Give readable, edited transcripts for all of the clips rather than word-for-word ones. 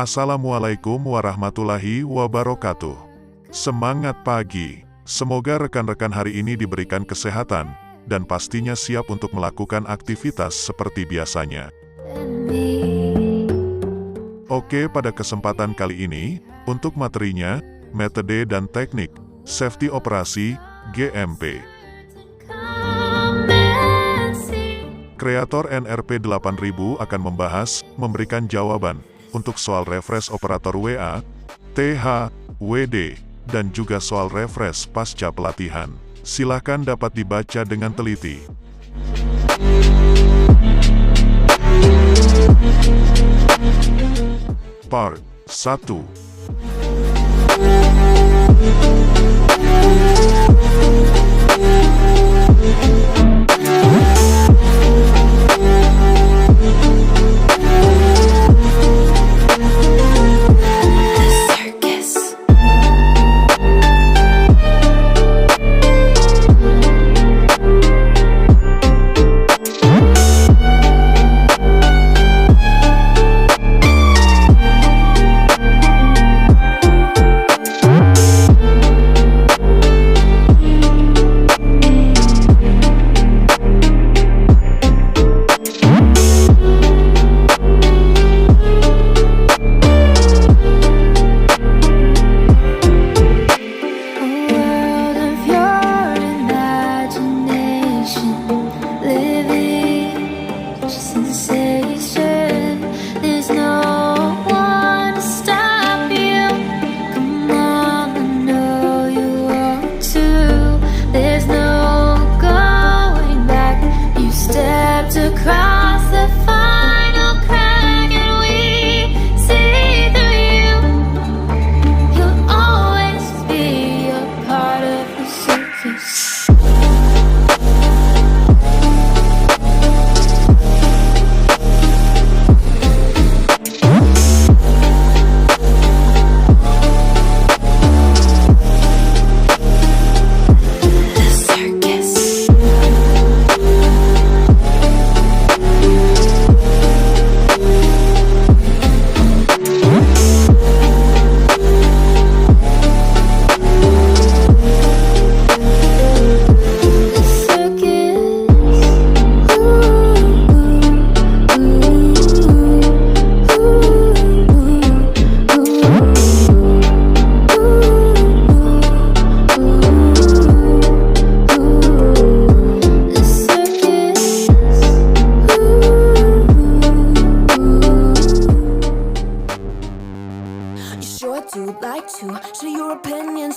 Assalamualaikum warahmatullahi wabarakatuh. Semangat pagi. Semoga rekan-rekan hari ini diberikan kesehatan, dan pastinya siap untuk melakukan aktivitas seperti biasanya. Oke, pada kesempatan kali ini, untuk materinya, metode dan teknik, safety operasi, GMP. Creator NRP 8000 akan memberikan jawaban untuk soal refresh operator WA, TH, WD, dan juga soal refresh pasca pelatihan. Silakan dapat dibaca dengan teliti. Part 1.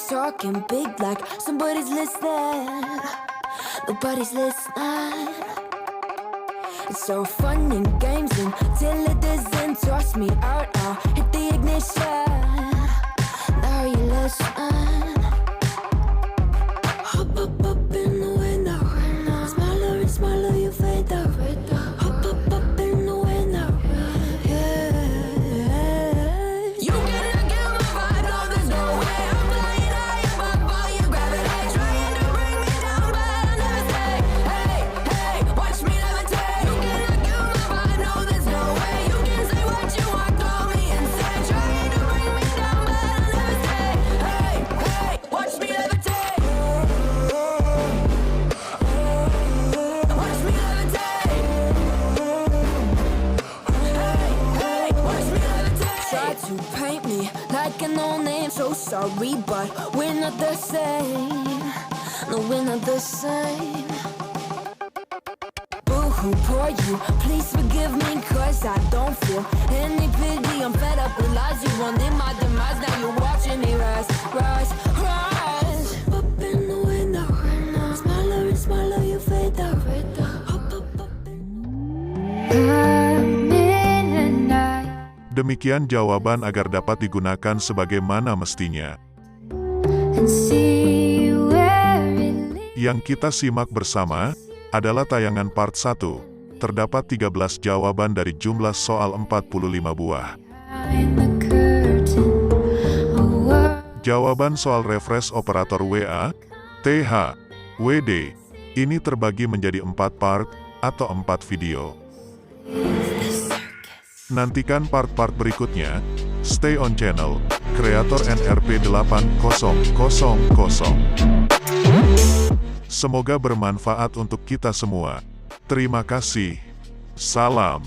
Talking big like somebody's listening, nobody's listening. It's so fun and games until it doesn't toss me out. I'll hit the ignition. Now you listen. Hop up in the window. Smaller and smaller you fade out. Hop up in the window. You cannot get my vibe. No, there's no way. I'm flying high above your gravity, trying to bring me down, but I'll never stay. Hey, hey, watch me levitate. You cannot get my vibe. No, there's no way. You can say what you want, call me insane, trying to bring me down, but I'll never stay. Hey, hey, watch me levitate. Watch me levitate. Hey, hey, watch me levitate. Try to paint me like a no-name, so sorry, but we're not the same. No, we're not the same. Boo-hoo, poor you, please forgive me, cause I don't feel any pity. I'm fed up with lies, you wanted my demise. Now you're watching me rise, rise, rise. Up in the window, smaller and smaller you fade out. Demikian jawaban agar dapat digunakan sebagaimana mestinya. Yang kita simak bersama adalah tayangan part 1. Terdapat 13 jawaban dari jumlah soal 45 buah. Jawaban soal refresh operator WA, TH, WD, ini terbagi menjadi 4 part atau 4 video. Nantikan part-part berikutnya, Stay on channel Creator NRP 8000. Semoga bermanfaat untuk kita semua. Terima kasih. Salam.